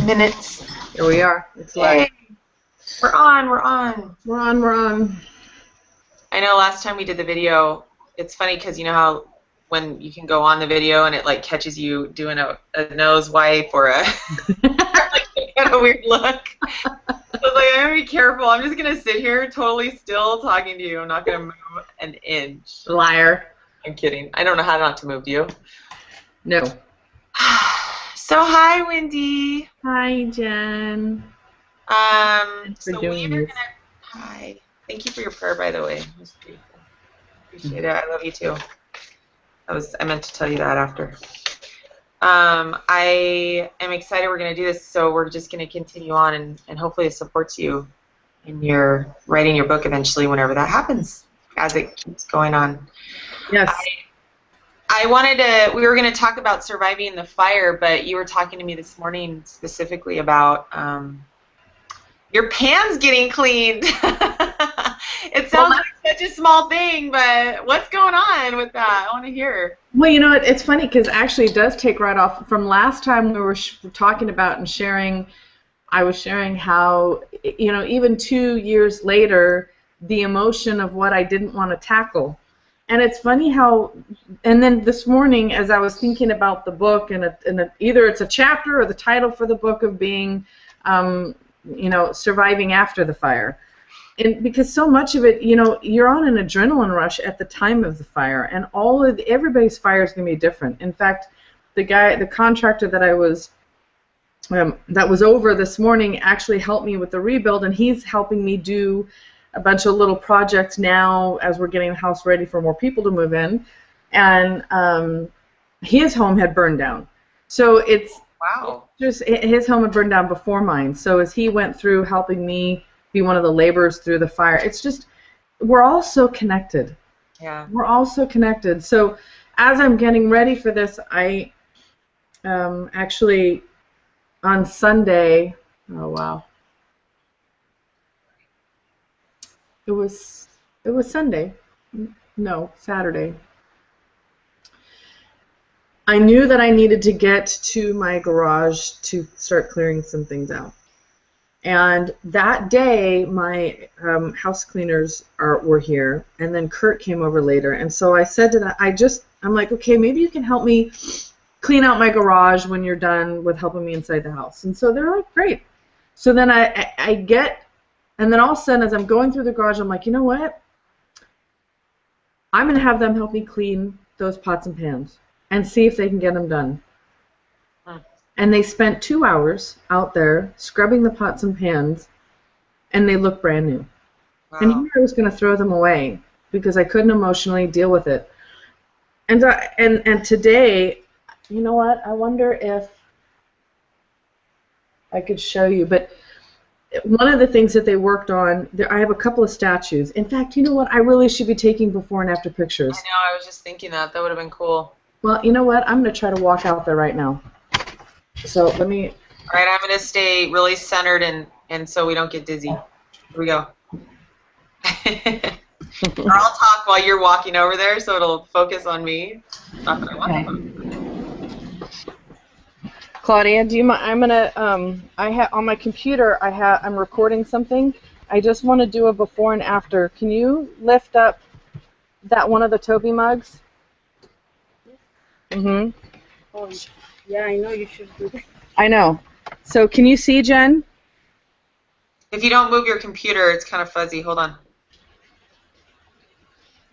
minutes. Here we are. It's live. We're on. We're on. I know last time we did the video, it's funny because you know how when you can go on the video and it like catches you doing a nose wipe or a like a weird look. I was like, I'm gonna be careful. I'm just gonna sit here totally still talking to you. I'm not gonna move an inch. Liar. I'm kidding. I don't know how not to move. Do you? No. So hi, Wendy. Hi, Jen. Thanks for doing this. Hi. Thank you for your prayer, by the way. It was beautiful. Appreciate it. I love you too. I meant to tell you that after. I am excited we're going to do this, so we're just going to continue on, and hopefully it supports you in your writing your book eventually whenever that happens, as it keeps going on. Yes. I wanted to, we were going to talk about surviving the fire, but you were talking to me this morning specifically about your pans getting cleaned. It sounds like such a small thing, but what's going on with that? I want to hear. Well, you know, it's funny because actually it does take right off from last time we were talking about and sharing. I was sharing how, you know, even 2 years later, the emotion of what I didn't want to tackle. And it's funny how, and then this morning as I was thinking about the book, and either it's a chapter or the title for the book of being, you know, surviving after the fire. And because so much of it, you know, you're on an adrenaline rush at the time of the fire, and everybody's fire is going to be different. In fact, the contractor that I was, that was over this morning actually helped me with the rebuild, and he's helping me do a bunch of little projects now as we're getting the house ready for more people to move in. And his home had burned down. So it's just his home had burned down before mine. So as he went through helping me be one of the laborers through the fire, it's just, we're all so connected. Yeah. We're all so connected. So as I'm getting ready for this, I actually on Sunday, oh wow, it was Sunday, no, Saturday. I knew that I needed to get to my garage to start clearing some things out. And that day, my house cleaners were here, and then Kurt came over later. And so I said to them, I'm like, okay, maybe you can help me clean out my garage when you're done with helping me inside the house. And so they're like, great. So then I get, and then all of a sudden, as I'm going through the garage, I'm like, you know what? I'm going to have them help me clean those pots and pans and see if they can get them done. And they spent 2 hours out there scrubbing the pots and pans, and they look brand new. Wow. And here I was going to throw them away because I couldn't emotionally deal with it. And today, you know what? I wonder if I could show you. But one of the things that they worked on, I have a couple of statues. In fact, you know what? I really should be taking before and after pictures. I know. I was just thinking that. That would have been cool. Well, you know what? I'm going to try to walk out there right now. So let me. All right, I'm going to stay really centered and so we don't get dizzy. Here we go. Or I'll talk while you're walking over there, so it'll focus on me. Not that I want to. Claudia, do you mind? I'm gonna. I have on my computer. I'm recording something. I just want to do a before and after. Can you lift up that one of the Toby mugs? Mhm. Oh, yeah, I know you should do that. I know. So can you see, Jen? If you don't move your computer, it's kind of fuzzy. Hold on.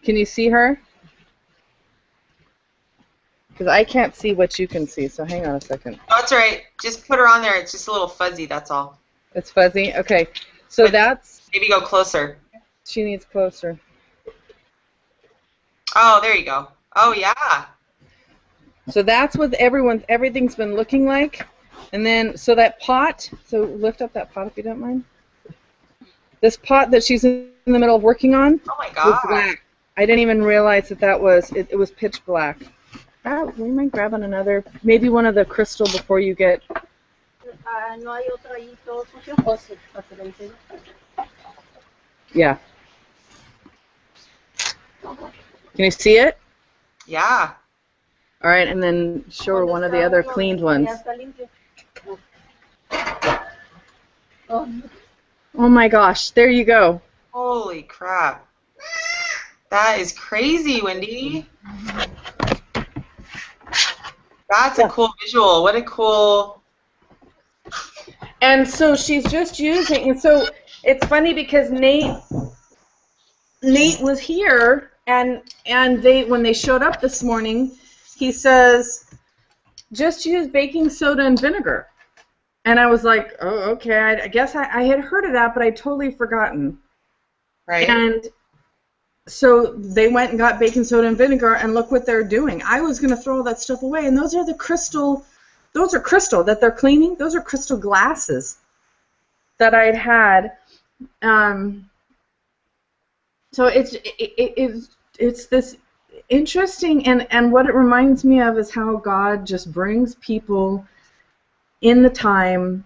Can you see her? Because I can't see what you can see, so hang on a second. Oh, it's all right. Just put her on there. It's just a little fuzzy, that's all. It's fuzzy? Okay. So but that's... Maybe go closer. She needs closer. Oh, there you go. Oh, yeah. So that's what everything's been looking like. And then, so that pot, so lift up that pot if you don't mind. This pot that she's in the middle of working on was black. I didn't even realize that was, it was pitch black. We might grab on another, maybe one of the crystal before you get... Yeah. Can you see it? Yeah. All right, and then show her one of the other cleaned ones. Oh, Oh my gosh, there you go. Holy crap. That is crazy, Wendy. That's a cool visual. What a cool... And so she's just using, and so it's funny because Nate was here, and they, when they showed up this morning, he says, just use baking soda and vinegar. And I was like, oh, okay, I guess I had heard of that, but I'd totally forgotten. Right? And so they went and got baking soda and vinegar, and look what they're doing. I was going to throw all that stuff away, and those are crystal that they're cleaning. Those are crystal glasses that I'd had. So it's this interesting, and what it reminds me of is how God just brings people in the time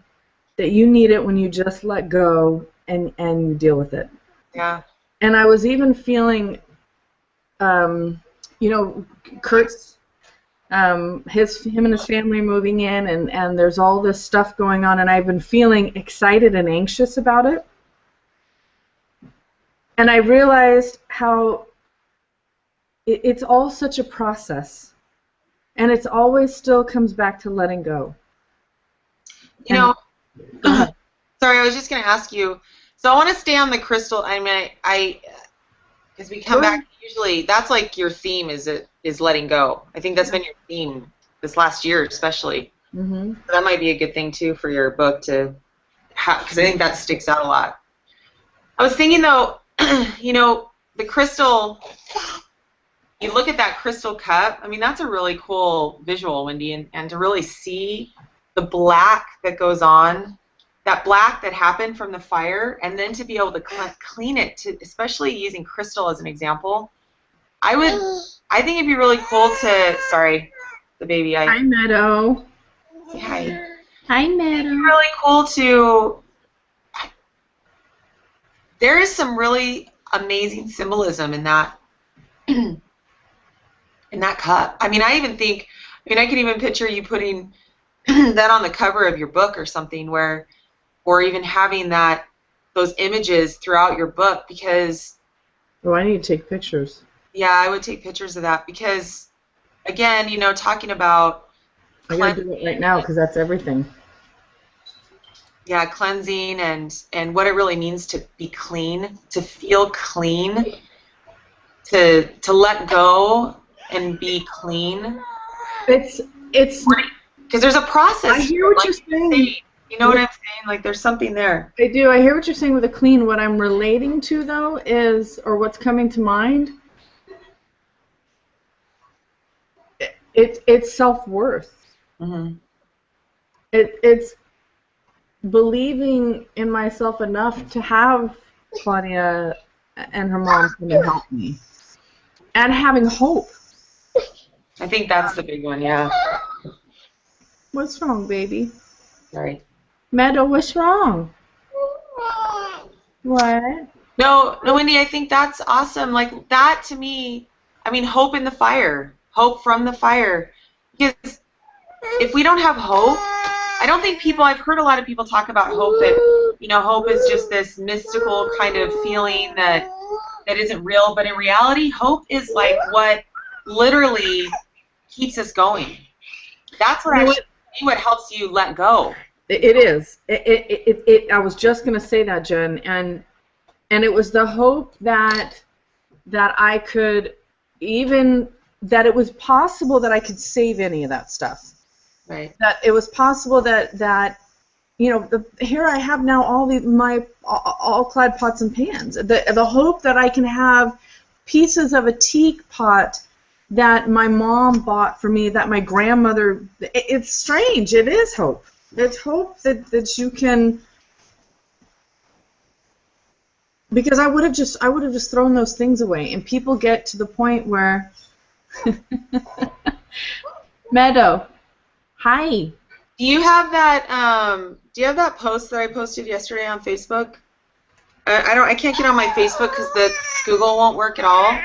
that you need it, when you just let go and you deal with it. Yeah. And I was even feeling, Kurt's, him and his family moving in, and there's all this stuff going on, and I've been feeling excited and anxious about it. And I realized how it's all such a process, and it's always still comes back to letting go. You know, sorry, I was just going to ask you. So I want to stay on the crystal. I mean, because we come back, usually that's like your theme is letting go. I think that's been your theme this last year, especially. Mm-hmm. So that might be a good thing too for your book to have, because I think that sticks out a lot. I was thinking though, the crystal. You look at that crystal cup. I mean, that's a really cool visual, Wendy, and to really see the black that goes on, that black that happened from the fire, and then to be able to clean it, especially using crystal as an example. I think it'd be really cool to, sorry, the baby. Hi, Meadow. Say hi. Hi, Meadow. It'd be really cool to, there is some really amazing symbolism in that, in that cup. I mean, I can even picture you putting that on the cover of your book or something, or even having those images throughout your book, because... Oh, I need to take pictures. Yeah, I would take pictures of that because, again, talking about... I gotta do it right now because that's everything. Yeah, cleansing and what it really means to be clean, to feel clean, to let go and be clean. It's... Because there's a process. I hear what you're saying. You know what I'm saying? Like, there's something there. I do. I hear what you're saying with the clean. What I'm relating to, though, is, or what's coming to mind, it's self-worth. Mm-hmm. It's believing in myself enough to have Claudia and her mom come and help me, and having hope. I think that's the big one, yeah. What's wrong, baby? Sorry. Meadow, what's wrong? What? No, Wendy, I think that's awesome. Like, that to me, I mean, hope in the fire. Hope from the fire. Because if we don't have hope, I don't think I've heard a lot of people talk about hope, that, hope is just this mystical kind of feeling that isn't real. But in reality, hope is like what literally keeps us going. That's what helps you let go. It is. I was just going to say that, Jen, and it was the hope that I could, even that it was possible that I could save any of that stuff. Right. That it was possible that here I have now all clad pots and pans. The hope that I can have pieces of a teapot that my mom bought for me, that my grandmother. It's strange. It is hope. It's hope that you can. Because I would have just thrown those things away, and people get to the point where. Meadow, hi. Do you have that post that I posted yesterday on Facebook? I can't get on my Facebook because the Google won't work at all.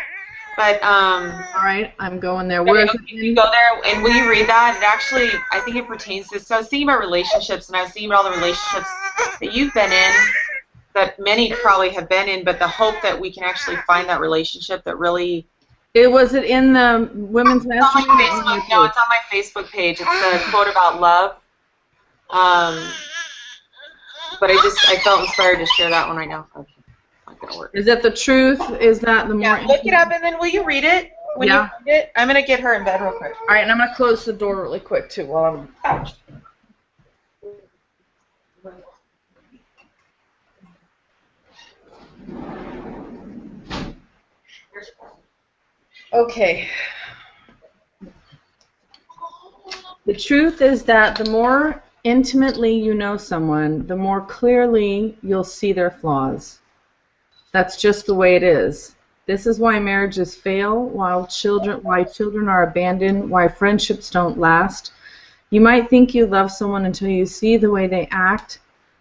But all right, I'm going there. Where is it? You go there, and will you read that? It actually, I think it pertains to this. So I was thinking about relationships, and I was thinking about all the relationships that you've been in, that many probably have been in, but the hope that we can actually find that relationship that really... Was it in the women's mastermind? No, it's on my Facebook page. It's the quote about love. But I felt inspired to share that one right now. Okay, not gonna work. Is that the truth? Is that the more? Yeah, look it up, and then will you read it? When you read it, I'm gonna get her in bed real quick. All right, and I'm gonna close the door really quick too while I'm. Okay. The truth is that the more intimately you know someone, the more clearly you'll see their flaws. That's just the way it is. This is why marriages fail, why children are abandoned, why friendships don't last. You might think you love someone until you see the way they act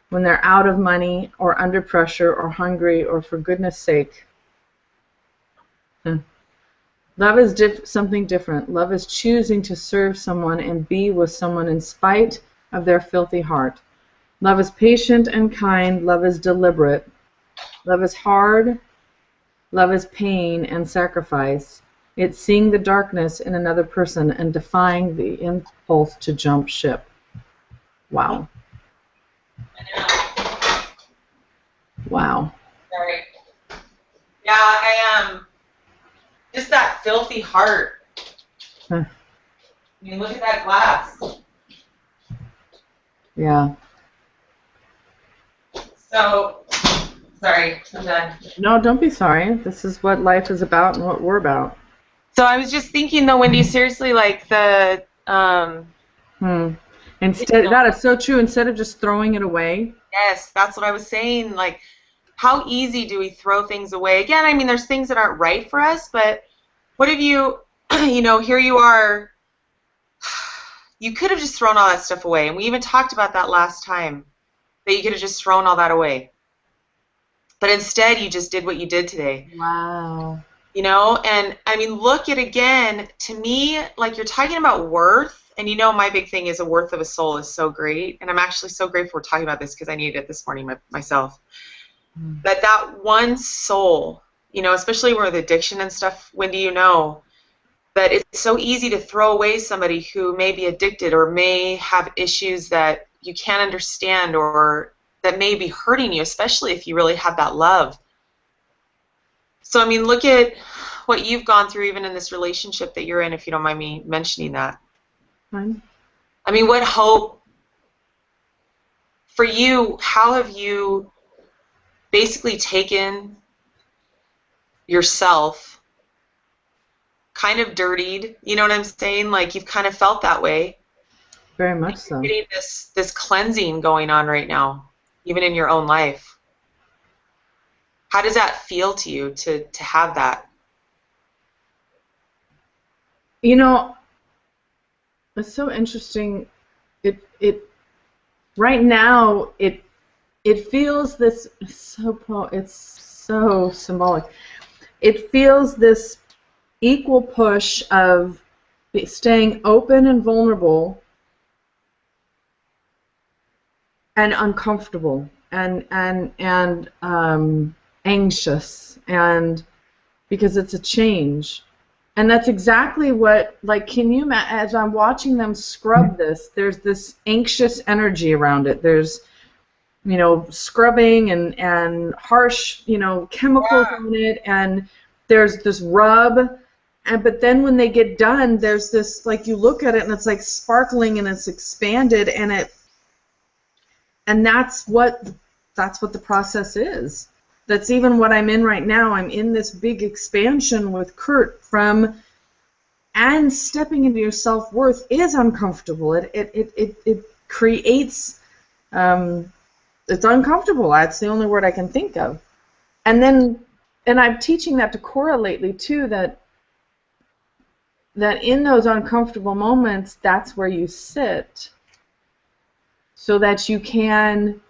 when they're out of money or under pressure or hungry or for goodness sake. Love is something different. Love is choosing to serve someone and be with someone in spite of their filthy heart. Love is patient and kind. Love is deliberate. Love is hard. Love is pain and sacrifice. It's seeing the darkness in another person and defying the impulse to jump ship. Wow. Wow. Sorry. Yeah, I am. Just that filthy heart. Huh. I mean, look at that glass. Yeah. So, sorry, I'm done. No, don't be sorry. This is what life is about and what we're about. So I was just thinking, though, Wendy, seriously, like the... Instead, that is so true. Instead of just throwing it away. Yes, that's what I was saying. Like, how easy do we throw things away? Again, I mean, there's things that aren't right for us, but what if you, here you are, you could have just thrown all that stuff away. And we even talked about that last time, that you could have just thrown all that away. But instead, you just did what you did today. Wow. And I mean, look at again, to me, like you're talking about worth, and my big thing is the worth of a soul is so great. And I'm actually so grateful we're talking about this because I needed it this morning myself. That one soul, especially with addiction and stuff, Wendy, that it's so easy to throw away somebody who may be addicted or may have issues that you can't understand or that may be hurting you, especially if you really have that love. So, I mean, look at what you've gone through even in this relationship that you're in, if you don't mind me mentioning that. Fine. I mean, what hope for you, how have you basically taken yourself, kind of dirtied, you know what I'm saying? Like you've kind of felt that way. Very much so. Getting this cleansing going on right now, even in your own life. How does that feel to you to have that? It's so interesting. It right now it feels this it's so symbolic. It feels this equal push of staying open and vulnerable and uncomfortable and anxious, and because it's a change. And that's exactly what, like, can you imagine, as I'm watching them scrub this, there's this anxious energy around it. There's, scrubbing and harsh, chemicals on it, and there's this rub. But then when they get done, there's this, like, you look at it and it's like sparkling and it's expanded, and that's what the process is. That's even what I'm in right now. I'm in this big expansion with Kurt and stepping into your self-worth is uncomfortable. It creates, it's uncomfortable. That's the only word I can think of. And I'm teaching that to Cora lately too, that in those uncomfortable moments, that's where you sit so that you can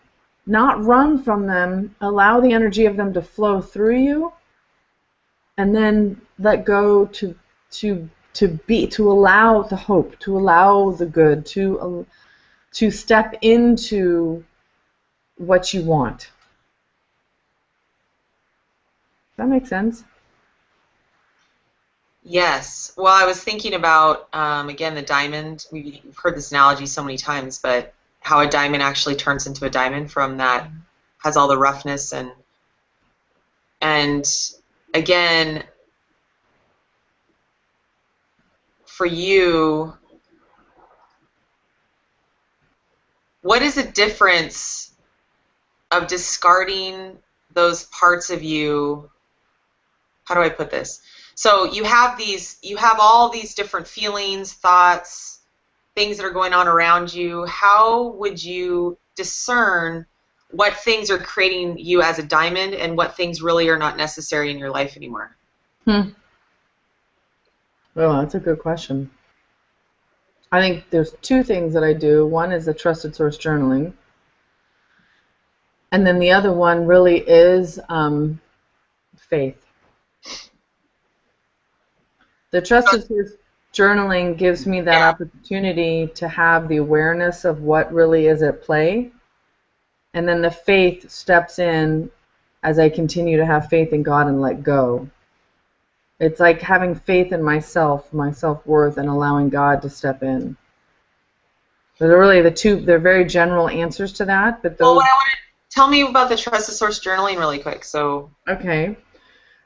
not run from them, allow the energy of them to flow through you, and then let go to allow the hope, to allow the good, to step into what you want. Does that make sense? Yes. Well, I was thinking about, again, the diamond. We've heard this analogy so many times, but how a diamond actually turns into a diamond from that has all the roughness and again, for you, what is the difference of discarding those parts of you? How do I put this? So you have all these different feelings, thoughts, things that are going on around you. How would you discern what things are creating you as a diamond and what things really are not necessary in your life anymore? Well, that's a good question. I think there's two things that I do. One is the trusted source journaling. And then the other one really is faith. The trusted source journaling gives me that opportunity to have the awareness of what really is at play. And then the faith steps in as I continue to have faith in God and let go. It's like having faith in myself, my self-worth, and allowing God to step in. They're really they're very general answers to that. But Well, what I want to tell me about the trusted source journaling really quick. Okay.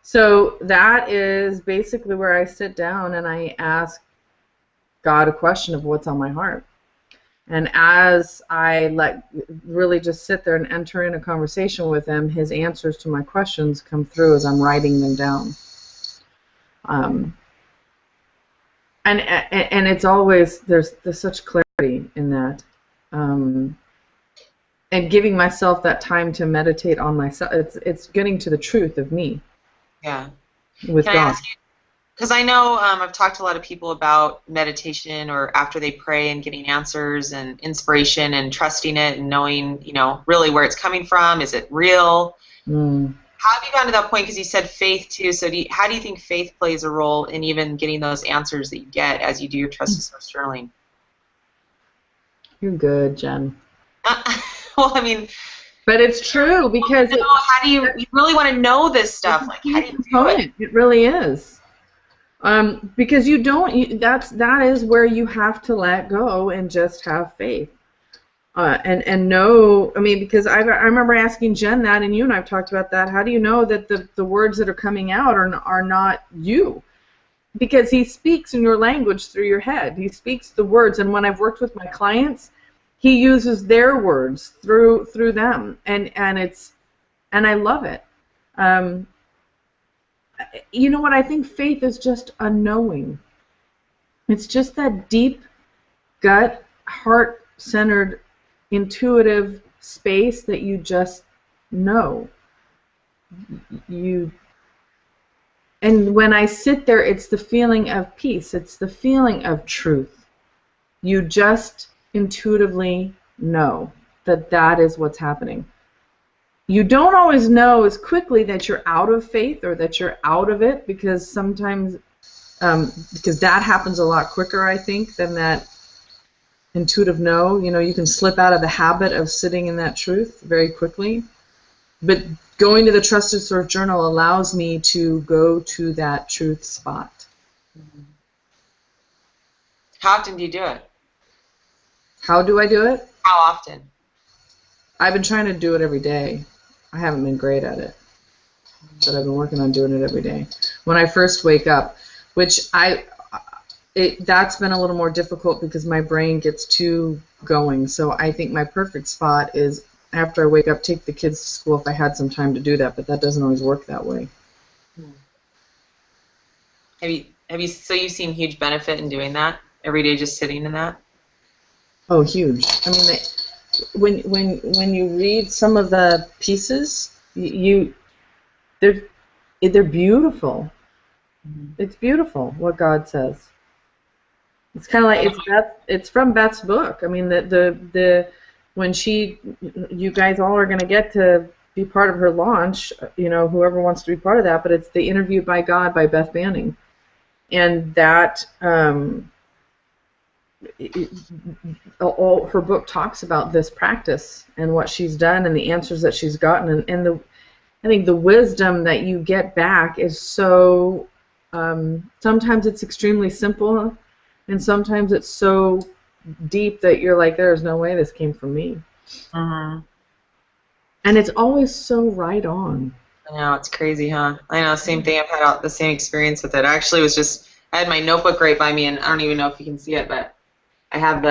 So that is basically where I sit down and I ask God a question of what's on my heart. And as I really just sit there and enter in a conversation with him, his answers to my questions come through as I'm writing them down. And it's always, there's such clarity in that. And giving myself that time to meditate on myself, it's getting to the truth of me. Yeah. With Can God. I ask you, because I know I've talked to a lot of people about meditation or after they pray and getting answers and inspiration and trusting it and knowing, really where it's coming from. Is it real? How have you gotten to that point? Because you said faith too. So how do you think faith plays a role in even getting those answers that you get as you do your trusted source journaling? You're good, Jen. Well, I mean, but it's true because how do you really want to know this stuff? Like, how do you do it? It really is. Because you don't. That is where you have to let go and just have faith. And know. I mean, because I remember asking Jen that, and you and I've talked about that. How do you know that the words that are coming out are not you? Because he speaks in your language through your head. He speaks the words, and when I've worked with my clients, he uses their words through them, and I love it. You know what? I think faith is just a knowing. It's just that deep, gut, heart-centered, intuitive space that you just know. And when I sit there, it's the feeling of peace. It's the feeling of truth. You just intuitively know that is what's happening. You don't always know as quickly that you're out of faith or that you're out of it, because sometimes, because that happens a lot quicker, I think, than that intuitive know. You can slip out of the habit of sitting in that truth very quickly. But going to the Trusted Source Journal allows me to go to that truth spot. How often do you do it? How do I do it? How often? I've been trying to do it every day. I haven't been great at it, but I've been working on doing it every day. When I first wake up, which that's been a little more difficult because my brain gets too going. So I think my perfect spot is after I wake up, take the kids to school if I had some time to do that, but that doesn't always work that way. So you've seen huge benefit in doing that every day, just sitting in that? Oh, huge. I mean, when you read some of the pieces, they're beautiful. It's beautiful what God says. It's kind of like it's from Beth's book. I mean, when you guys all are going to get to be part of her launch, whoever wants to be part of that, but it's the Interviewed by God by Beth Banning. And that all her book talks about this practice and what she's done and the answers that she's gotten, and I think the wisdom that you get back is so, sometimes it's extremely simple, and sometimes it's so deep that you're like, there's no way this came from me. Mhm. And it's always so right on. I know, it's crazy, huh? I know, same thing. I've had the same experience with it. I actually I had my notebook right by me, and I don't even know if you can see it, but I have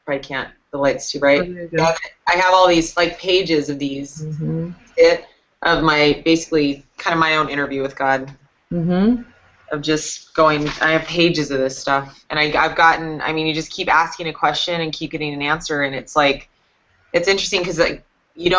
probably can't, the light's too bright. Oh, there you go. Yeah, I have all these, like, pages of these, of my, basically, kind of my own interview with God. Of just going, I have pages of this stuff, and I've gotten, I mean, you just keep asking a question and keep getting an answer, and it's like, it's interesting because, like, I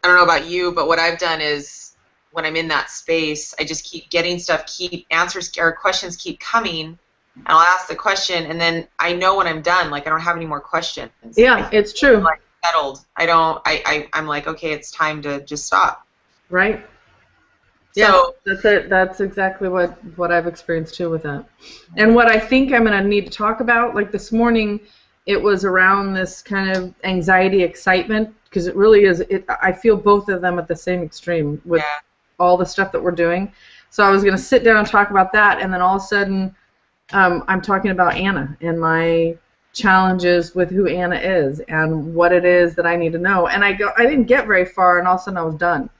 don't know about you, but what I've done is when I'm in that space, I just keep getting stuff, answers or questions keep coming, and I'll ask the question, and then I know when I'm done, like, I don't have any more questions. Yeah, it's true. I'm, like, settled. I'm like, okay, it's time to just stop. Right. So, yeah, that's exactly what I've experienced too with that. And what I think I'm going to need to talk about, like this morning, it was around this kind of anxiety, excitement, because it really is. I feel both of them at the same extreme with all the stuff that we're doing. So I was going to sit down and talk about that, and then all of a sudden, I'm talking about Anna and my challenges with who Anna is and what it is that I need to know. And I didn't get very far, and all of a sudden I was done.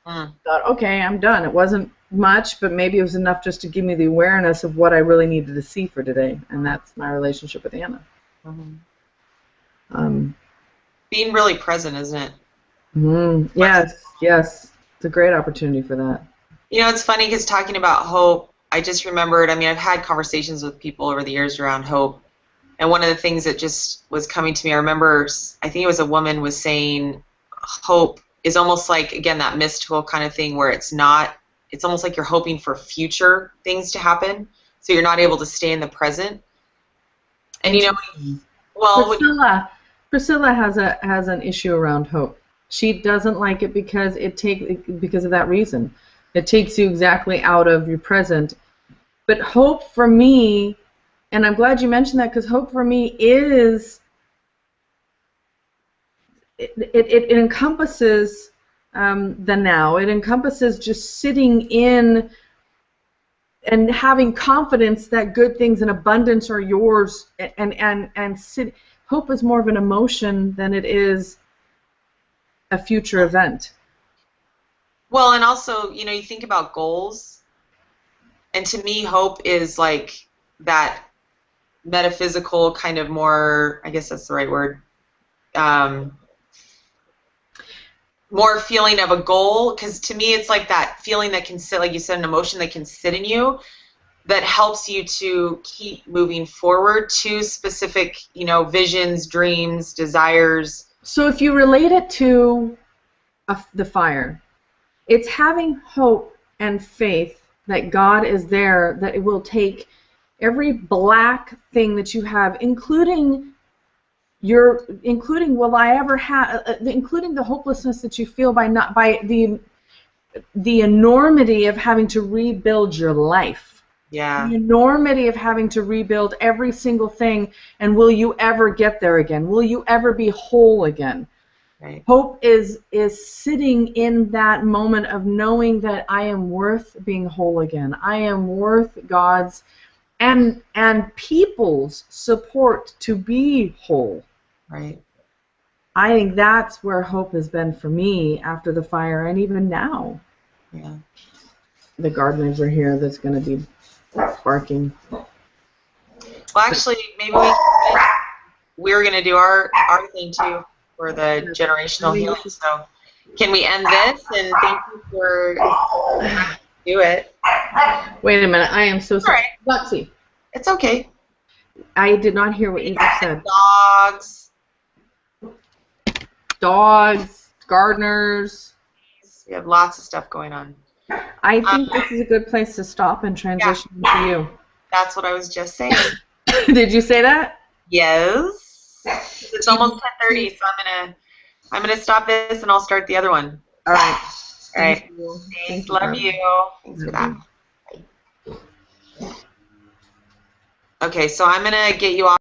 Thought, okay, I'm done. It wasn't much, but maybe it was enough just to give me the awareness of what I really needed to see for today, and that's my relationship with Anna. Being really present, isn't it? Yes. It's a great opportunity for that. You know, it's funny because talking about hope, I just remembered, I mean, I've had conversations with people over the years around hope, and one of the things that just was coming to me, I remember, I think it was a woman was saying hope is almost like, again, that mystical kind of thing where it's almost like you're hoping for future things to happen, so you're not able to stay in the present. And, you know, well, Priscilla has an issue around hope. She doesn't like it because of that reason. It takes you exactly out of your present. But hope for me, and I'm glad you mentioned that, because hope for me is it encompasses the now. It encompasses just sitting in and having confidence that good things in abundance are yours, and hope is more of an emotion than it is a future event. Well, and also, you know, you think about goals, and to me, hope is like that metaphysical kind of more, I guess that's the right word, more feeling of a goal, because to me it's like that feeling that can sit, like you said, an emotion that can sit in you that helps you to keep moving forward to specific, you know, visions, dreams, desires. So if you relate it to the fire, it's having hope and faith that God is there, that it will take every black thing that you have, including will I ever have, including the hopelessness that you feel by the enormity of having to rebuild your life. Yeah. The enormity of having to rebuild every single thing, and will you ever get there again? Will you ever be whole again? Right. Hope is sitting in that moment of knowing that I am worth being whole again. I am worth God's and people's support to be whole. Right. I think that's where hope has been for me after the fire, and even now. Yeah. The gardeners are here. That's going to be barking. Well, actually, maybe we're going to do our thing too for the generational healing. So, can we end this? And thank you for do it. Wait a minute. I am so sorry. Right. Lexi. It's okay. I did not hear what you just said. Dogs, gardeners. We have lots of stuff going on. I think this is a good place to stop and transition to you. That's what I was just saying. Did you say that? Yes. It's almost 10:30, so I'm gonna stop this and I'll start the other one. All right. All right. Thanks. Love you. Thanks for that. Okay, so I'm gonna get you off.